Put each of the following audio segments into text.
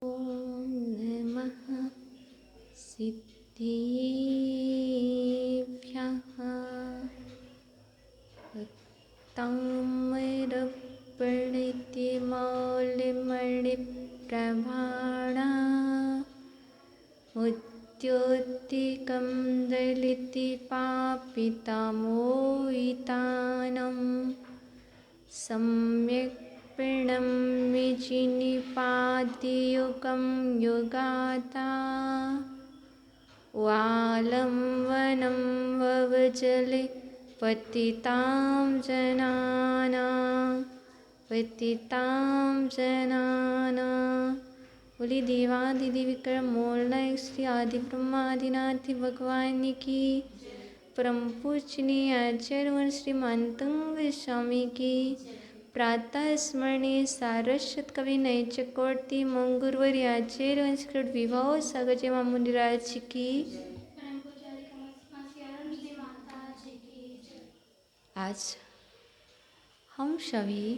ॐ नमः सिद्धेभ्यः भक्तामरप्रणितिमौलिमणिप्रभाणा उद्योतिकं दलितिपापितामोहितानं सम्यक् प्रणम्य जिनिपातियुगं युगाता वालं वनं ववजले पतितां जनानां बोली देवादिदेव विक्रम मोलनायक श्री आदि ब्रह्मादिनाथ भगवान की परम पूजनीय आचार्य श्री मानतंग स्वामी की प्रातः स्मरणीय सारस्वत कवि नय चक्रवर्ती मंगुरवरी आचार्य वंशकृत विवाह सागजे मुनिराज की। आज हम सभी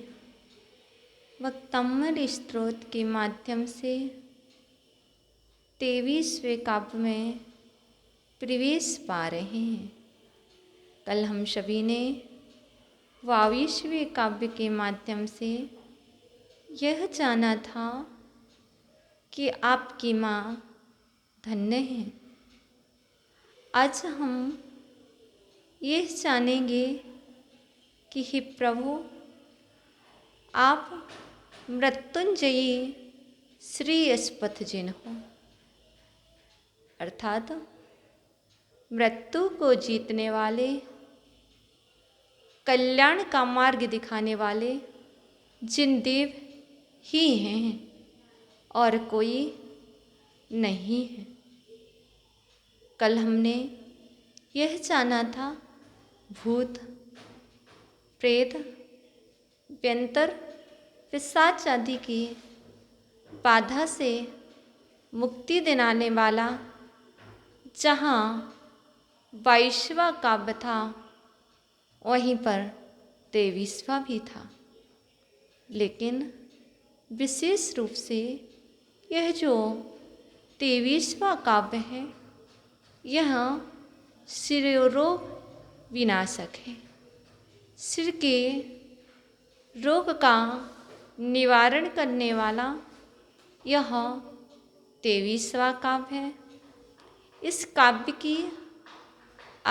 भक्तामर स्तोत्र के माध्यम से 23वें काव्य में प्रवेश पा रहे हैं। कल हम सभी ने 22वें काव्य के माध्यम से यह जाना था कि आपकी माँ धन्य है। आज हम यह जानेंगे कि हे प्रभु, आप मृत्युंजयी श्री अस्पथ जिन हो, अर्थात मृत्यु को जीतने वाले, कल्याण का मार्ग दिखाने वाले जिन देव ही हैं और कोई नहीं है। कल हमने यह जाना था भूत, प्रेत, व्यंतर, पिशाच आदि की बाधा से मुक्ति दिलाने वाला जहाँ 22वां काव्य था वहीं पर 23वां भी था, लेकिन विशेष रूप से यह जो 23वां काव्य है यह शिरोरोग विनाशक है। सिर के रोग का निवारण करने वाला यह 23वां काव्य है। इस काव्य की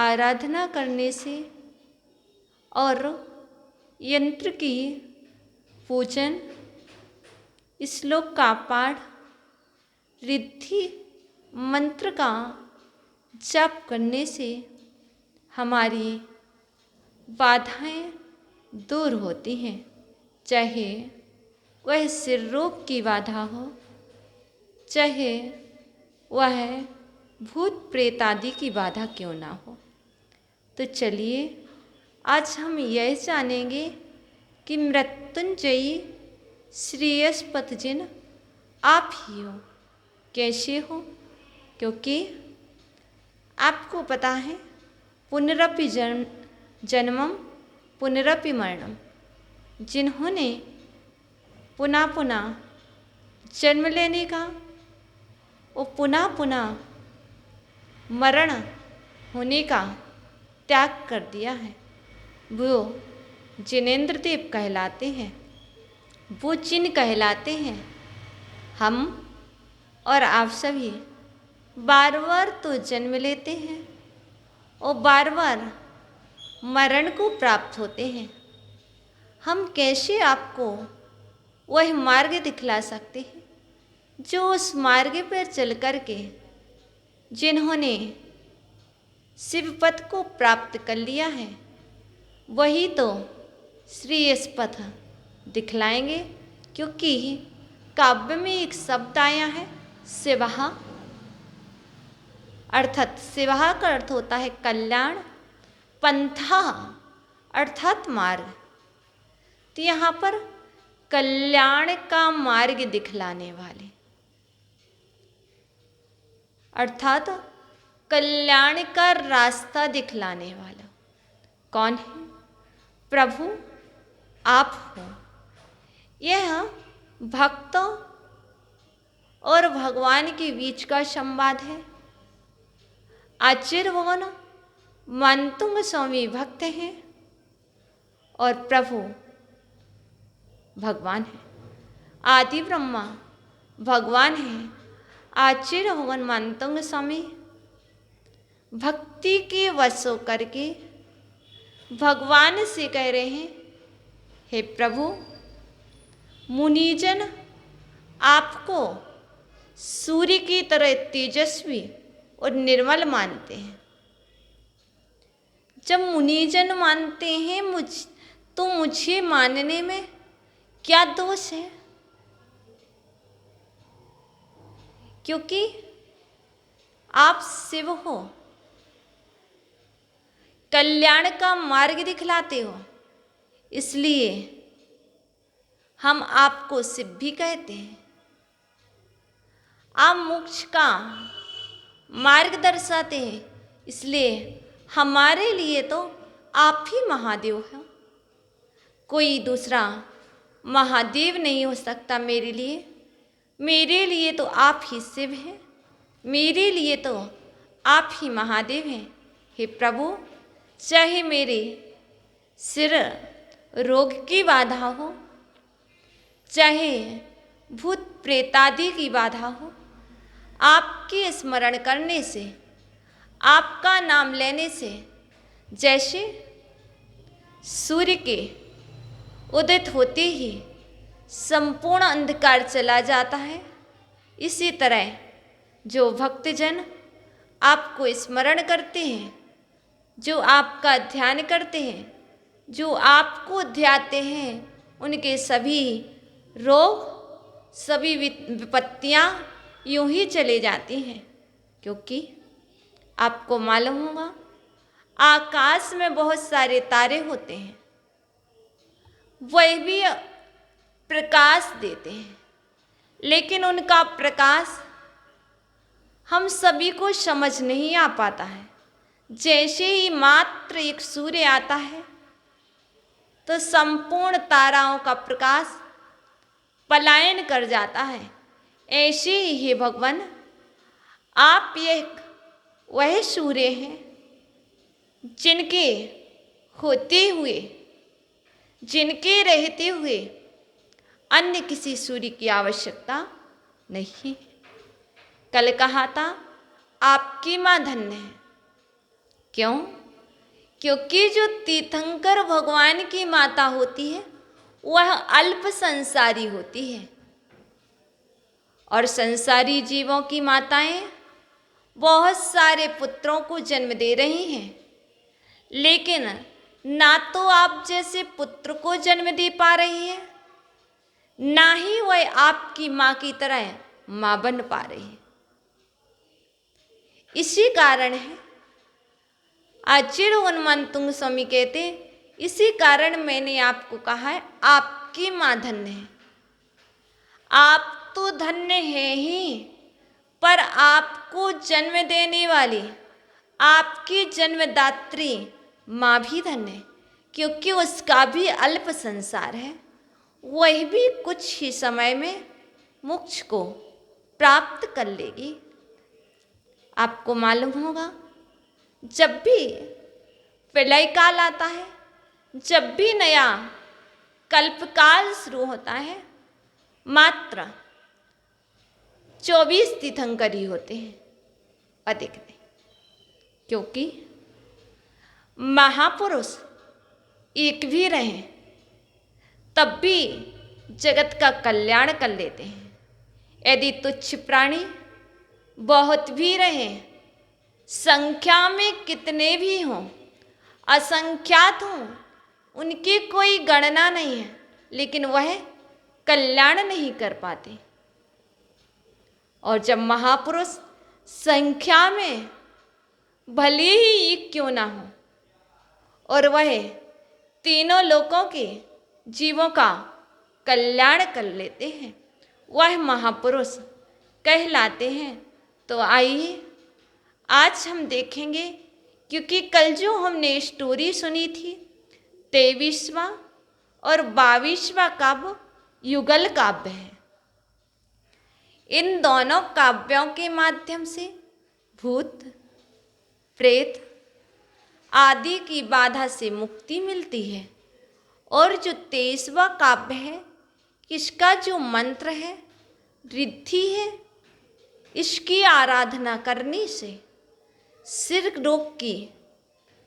आराधना करने से और यंत्र की पूजन, श्लोक का पाठ, रिद्धि मंत्र का जप करने से हमारी बाधाएं दूर होती हैं, चाहे वह सिर रोग की बाधा हो, चाहे वह भूत प्रेत आदि की बाधा क्यों ना हो। तो चलिए आज हम यह जानेंगे कि मृत्युंजयी श्रेयस्पथ जिन आप ही हो। कैसे हो? क्योंकि आपको पता है पुनरपि जन्मम पुनरपि मरणम, जिन्होंने पुनः पुनः जन्म लेने का और पुनः पुनः मरण होने का त्याग कर दिया है, वो जिनेंद्र देव कहलाते हैं, वो जिन कहलाते हैं। हम और आप सभी बार बार तो जन्म लेते हैं और बार बार मरण को प्राप्त होते हैं। हम कैसे आपको वह मार्ग दिखला सकते हैं जो उस मार्ग पर चल कर के जिन्होंने शिवपथ को प्राप्त कर लिया है वही तो श्रेयस्पथ दिखलाएंगे। क्योंकि काव्य में एक शब्द आया है शिवः, अर्थात शिवः का अर्थ होता है कल्याण, पंथा अर्थात मार्ग। तो यहाँ पर कल्याण का मार्ग दिखलाने वाले, अर्थात कल्याण का रास्ता दिखलाने वाला कौन है? प्रभु आप हो। यह भक्तों और भगवान के बीच का संवाद है। आचार्य भगवान मानतुंग स्वामी भक्त हैं और प्रभु भगवान है। आदि ब्रह्मा भगवान है। आचार्य भगवान मानतुंग स्वामी भक्ति के वश होकर के भगवान से कह रहे हैं, हे प्रभु, मुनिजन आपको सूर्य की तरह तेजस्वी और निर्मल मानते हैं। जब मुनिजन मानते हैं तो मुझे मानने में क्या दोष है? क्योंकि आप शिव हो, कल्याण का मार्ग दिखलाते हो, इसलिए हम आपको शिव भी कहते हैं। आप मोक्ष का मार्ग दर्शाते हैं, इसलिए हमारे लिए तो आप ही महादेव हैं। कोई दूसरा महादेव नहीं हो सकता मेरे लिए। मेरे लिए तो आप ही शिव हैं, मेरे लिए तो आप ही महादेव हैं। हे प्रभु, चाहे मेरे सिर रोग की बाधा हो, चाहे भूत प्रेतादि की बाधा हो, आपके स्मरण करने से, आपका नाम लेने से जैसे सूर्य के उदित होते ही संपूर्ण अंधकार चला जाता है, इसी तरह जो भक्तजन आपको स्मरण करते हैं, जो आपका ध्यान करते हैं, जो आपको ध्याते हैं, उनके सभी रोग, सभी विपत्तियां यूं ही चले जाती हैं। क्योंकि आपको मालूम होगा, आकाश में बहुत सारे तारे होते हैं, वह भी प्रकाश देते हैं, लेकिन उनका प्रकाश हम सभी को समझ नहीं आ पाता है। जैसे ही मात्र एक सूर्य आता है तो संपूर्ण ताराओं का प्रकाश पलायन कर जाता है। ऐसे ही हे भगवान, आप एक वह सूर्य हैं जिनके होते हुए, जिनके रहते हुए अन्य किसी सूर्य की आवश्यकता नहीं। कल कहा था, आपकी माँ धन्य है। क्यों? क्योंकि जो तीर्थंकर भगवान की माता होती है वह अल्प संसारी होती है, और संसारी जीवों की माताएं बहुत सारे पुत्रों को जन्म दे रही हैं, लेकिन ना तो आप जैसे पुत्र को जन्म दे पा रही है, ना ही वह आपकी माँ की तरह माँ बन पा रही है। इसी कारण है, आचार्य हनुमंतुंग स्वामी कहते, इसी कारण मैंने आपको कहा है आपकी माँ धन्य है। आप तो धन्य है ही, पर आपको जन्म देने वाली आपकी जन्मदात्री माँ भी धन्य है, क्योंकि उसका भी अल्प संसार है। वह भी कुछ ही समय में मोक्ष को प्राप्त कर लेगी। आपको मालूम होगा, जब भी प्रलय काल आता है, जब भी नया कल्पकाल शुरू होता है, मात्र 24 तीर्थंकर ही होते हैं, अधिक नहीं। क्योंकि महापुरुष एक भी रहें तब भी जगत का कल्याण कर लेते हैं। यदि तुच्छ प्राणी बहुत भी रहें, संख्या में कितने भी हों, असंख्यात हों, उनकी कोई गणना नहीं है, लेकिन वह कल्याण नहीं कर पाते। और जब महापुरुष संख्या में भले ही एक क्यों ना हो, और वह तीनों लोकों के जीवों का कल्याण कर लेते हैं, वह महापुरुष कहलाते हैं। तो आइए आज हम देखेंगे, क्योंकि कल जो हमने स्टोरी सुनी थी 23वां और 22वां काव्य युगल काव्य है। इन दोनों काव्यों के माध्यम से भूत प्रेत आदि की बाधा से मुक्ति मिलती है। और जो 23वां काव्य है, इसका जो मंत्र है, रिद्धि है, इसकी आराधना करने से सिर रोग की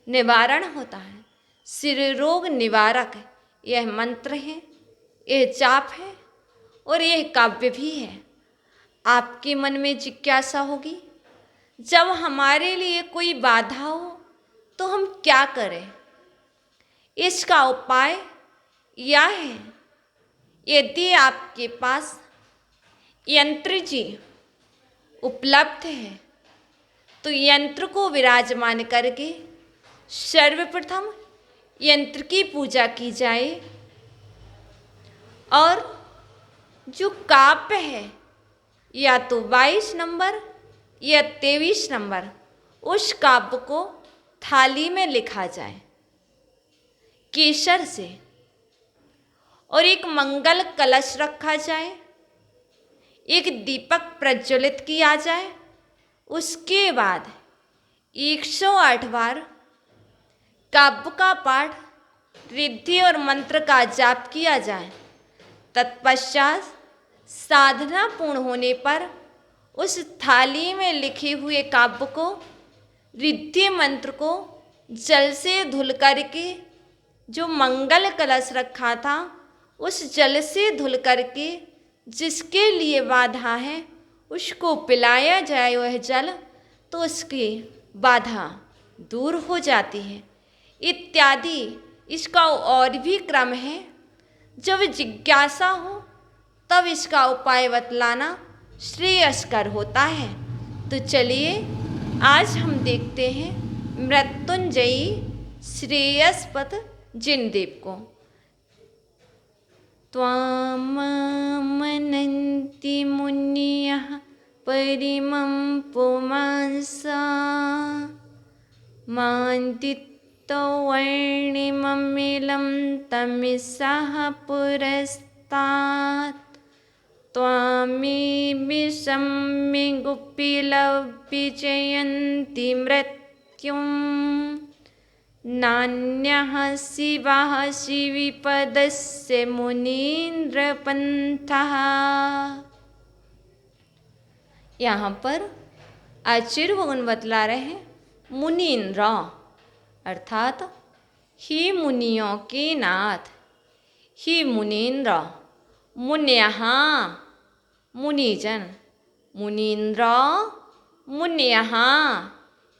निवारण होता है। सिर रोग निवारक यह मंत्र है, यह जाप है और यह काव्य भी है। आपके मन में जिज्ञासा होगी, जब हमारे लिए कोई बाधा हो तो हम क्या करें? इसका उपाय यह है, यदि आपके पास यंत्र जी उपलब्ध है तो यंत्र को विराजमान करके सर्वप्रथम यंत्र की पूजा की जाए और जो काव्य है या तो 22 नंबर या 23 नंबर, उस काव्य को थाली में लिखा जाए केसर से और एक मंगल कलश रखा जाए, एक दीपक प्रज्वलित किया जाए। उसके बाद 108 बार काव्य का पाठ रिद्धि और मंत्र का जाप किया जाए। तत्पश्चात साधना पूर्ण होने पर उस थाली में लिखे हुए काव्य को, रिद्धि मंत्र को जल से धुल करके जो मंगल कलश रखा था उस जल से धुल करके जिसके लिए बाधा है उसको पिलाया जाए वह जल, तो उसकी बाधा दूर हो जाती है इत्यादि। इसका और भी क्रम है। जब जिज्ञासा हो तब इसका उपाय बतलाना श्रेयस्कर होता है। तो चलिए आज हम देखते हैं मृत्युंजयी श्रेयस्पद जिनदेव को। त्वां मनन्ति मुनयः परिमं पुमांसा मान्तित्तवर्णिममिलं तमिषः पुरस्तात् त्वामेभिषम्य गुप्पिलविजयन्ति मृत्युं नान्यः शिवः शिविपदस्य मुनीन्द्रपन्थः। यहाँ पर आचार्य भगवान बतला रहे हैं मुनीन्द्र अर्थात ही मुनियों के नाथ, ही मुनीन्द्र, मुन्यः मुनिजन, मुनीन्द्र मुन्यः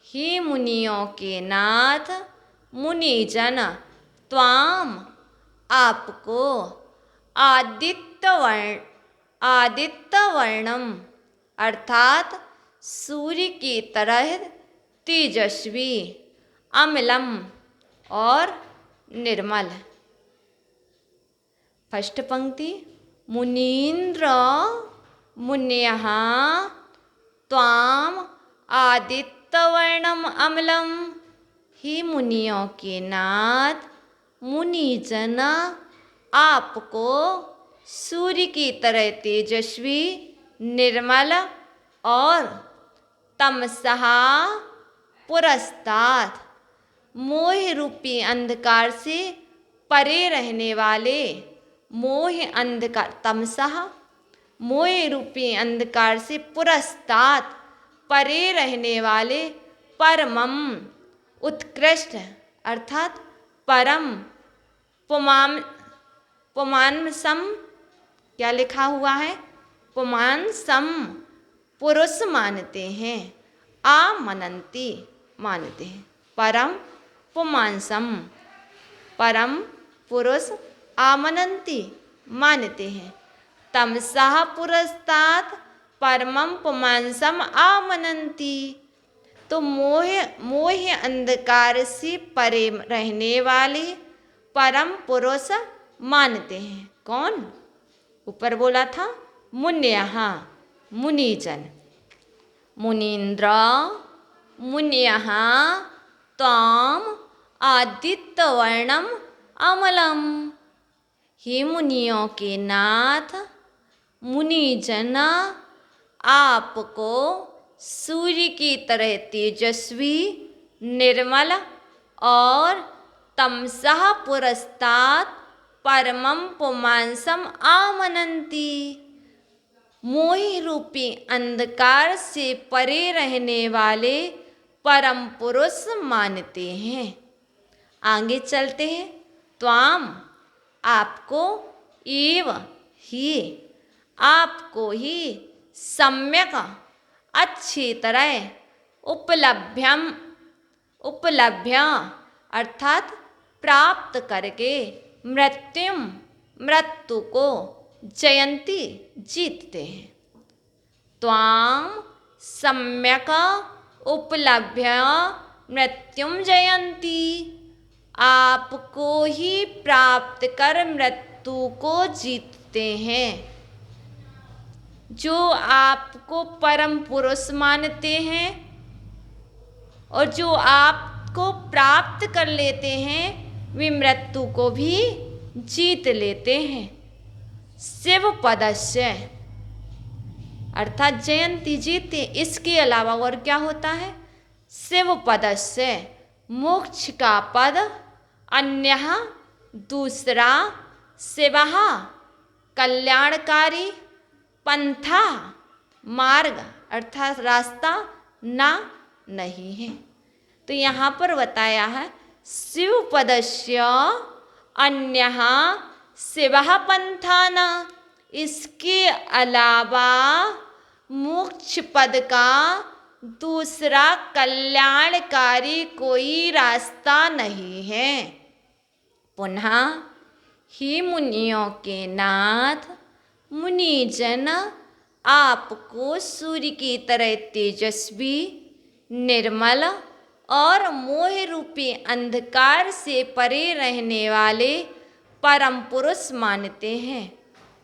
ही मुनियों के नाथ मुनिजन, त्वाम आपको, आदित्य वर्णम अर्थात सूर्य की तरह तेजस्वी, अमलम और निर्मल। फर्स्ट पंक्ति मुनीन्द्र मुन्यः त्वाम आदित्यवर्णम अमलम, ही मुनियों के नाथ मुनिजन आपको सूर्य की तरह तेजस्वी, निर्मल और तमसः पुरस्तात् मोह रूपी अंधकार से परे रहने वाले, मोह अंधकार तमसः मोह रूपी अंधकार से पुरस्तात् परे रहने वाले, परमम उत्कृष्ट अर्थात परम, पुमांसम क्या लिखा हुआ है, पुमांसम पुरुष मानते हैं, आमनंती मानते हैं, परम पुमांसम परम पुरुष आमनंती मानते हैं, तमसः पुरस्तात् परमं पुमांसम आमनंती। तो मोह अंधकार से परे रहने वाले परम पुरुष मानते हैं। कौन? ऊपर बोला था मुन्यः मुनिजन, मुनीन्द्र मुन्यः त्वाम आदित्यवर्णम अमलम, हे मुनियों के नाथ मुनिजन आपको सूर्य की तरह तेजस्वी, निर्मल और तमसः पुरस्तात् परमं पुमांसम आमनन्ति। मोह रूपी अंधकार से परे रहने वाले परम पुरुष मानते हैं। आगे चलते हैं। त्वाम आपको, एव ही आपको ही, सम्यक अच्छी तरह, उपलभ्य अर्थात प्राप्त करके, मृत्यु को, जयंती जीतते हैं। त्वाम सम्यक उपलभ्य मृत्युम जयंती, आपको ही प्राप्त कर मृत्यु को जीतते हैं। जो आपको परम पुरुष मानते हैं और जो आपको प्राप्त कर लेते हैं, वे मृत्यु को भी जीत लेते हैं। शिव पदस्य अर्थात जयंती जीते। इसके अलावा और क्या होता है? शिव पदस्य मोक्ष का पद, अन्य दूसरा, शिवः कल्याणकारी, पंथा मार्ग अर्थात रास्ता ना नहीं है। तो यहाँ पर बताया है शिव पदस्य अन्य शिवः पंथा न, इसके अलावा मोक्ष पद का दूसरा कल्याणकारी कोई रास्ता नहीं है। पुनः हे मुनियों के नाथ, मुनिजन आपको सूर्य की तरह तेजस्वी, निर्मल और मोह रूपी अंधकार से परे रहने वाले परम पुरुष मानते हैं।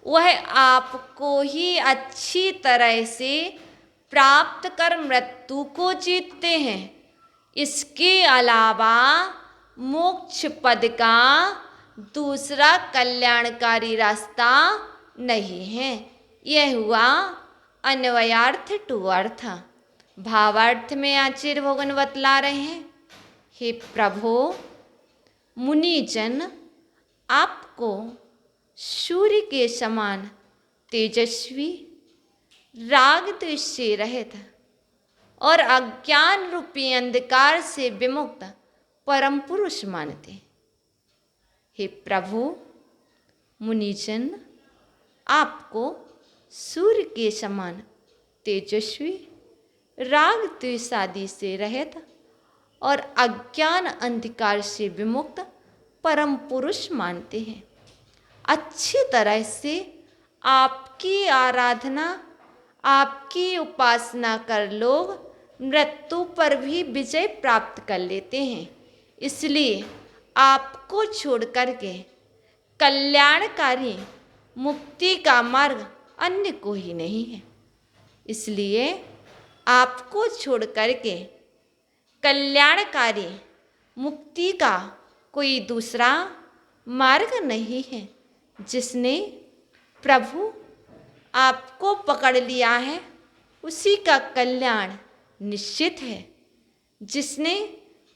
वह आपको ही अच्छी तरह से प्राप्त कर मृत्यु को जीतते हैं। इसके अलावा मोक्ष पद का दूसरा कल्याणकारी रास्ता नहीं है। यह हुआ अन्वयार्थ टू अर्थ। भावार्थ में आचार्य भगवान बतला रहे हैं, हे प्रभु, मुनिजन आपको सूर्य के समान तेजस्वी, राग द्वेष से रहित और अज्ञान रूपी अंधकार से विमुक्त परम पुरुष मानते। हे प्रभु, मुनिजन आपको सूर्य के समान तेजस्वी, राग द्वेष आदि से रहित और अज्ञान अंधकार से विमुक्त परम पुरुष मानते हैं। अच्छी तरह से आपकी आराधना, आपकी उपासना कर लोग मृत्यु पर भी विजय प्राप्त कर लेते हैं। इसलिए आपको छोड़ करके कल्याणकारी मुक्ति का मार्ग अन्य कोई नहीं है। इसलिए आपको छोड़ करके कल्याणकारी मुक्ति का कोई दूसरा मार्ग नहीं है। जिसने प्रभु आपको पकड़ लिया है उसी का कल्याण निश्चित है। जिसने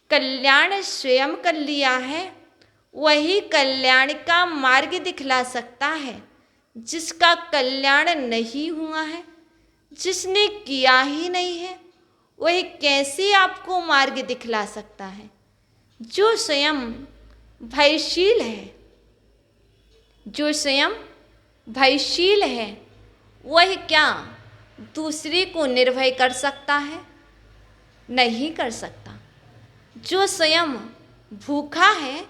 कल्याण स्वयं कर लिया है वही कल्याण का मार्ग दिखला सकता है। जिसका कल्याण नहीं हुआ है, जिसने किया ही नहीं है, वही कैसे आपको मार्ग दिखला सकता है। जो स्वयं भयशील है, जो स्वयं भयशील है, वह क्या दूसरे को निर्भय कर सकता है? नहीं कर सकता। जो स्वयं भूखा है,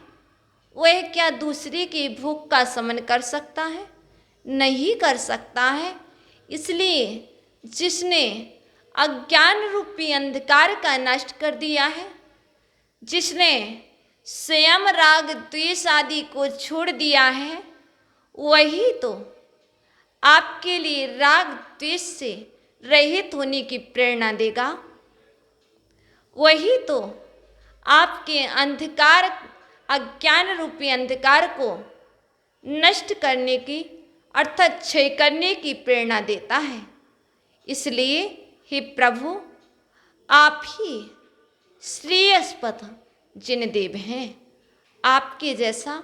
वह क्या दूसरे की भूख का शमन कर सकता है? नहीं कर सकता है। इसलिए जिसने अज्ञान रूपी अंधकार का नष्ट कर दिया है, जिसने स्वयं राग द्वेष आदि को छोड़ दिया है, वही तो आपके लिए राग द्वेष से रहित होने की प्रेरणा देगा। वही तो आपके अंधकार, अज्ञान रूपी अंधकार को नष्ट करने की अर्थात क्षय करने की प्रेरणा देता है। इसलिए हे प्रभु, आप ही श्रेयस्पद जिन देव हैं, आपके जैसा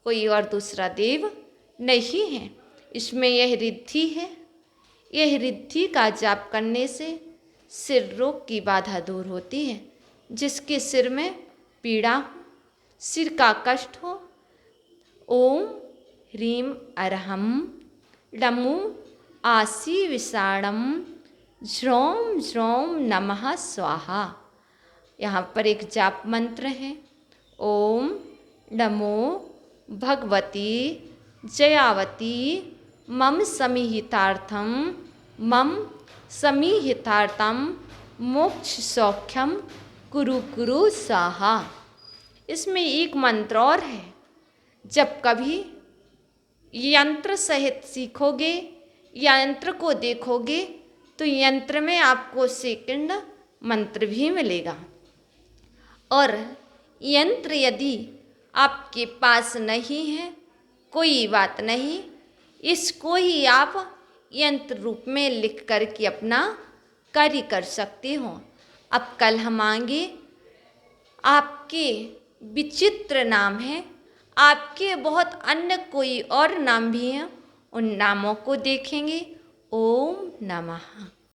कोई और दूसरा देव नहीं है। इसमें यह रिद्धि है, यह रिद्धि का जाप करने से सिर रोग की बाधा दूर होती है। जिसके सिर में पीड़ा हो, सिर का कष्ट हो, ओम ह्रीम अरहम डमु आसी विषाणम ज्रोम ज्रोम नमः स्वाहा। यहाँ पर एक जाप मंत्र है, ओम नमो भगवती जयावती मम समीहितार्थम मम समीहितार्थम मोक्ष सौख्यम कुरु कुरु स्वाहा। इसमें एक मंत्र और है, जब कभी यंत्र सहित सीखोगे, यंत्र को देखोगे, तो यंत्र में आपको सेकंड मंत्र भी मिलेगा। और यंत्र यदि आपके पास नहीं है, कोई बात नहीं, इसको ही आप यंत्र रूप में लिख कर के अपना कार्य कर सकते हो। अब कल हम आगे आपके विचित्र नाम हैं, आपके बहुत अन्य कोई और नाम भी हैं, उन नामों को देखेंगे। ओम नमः।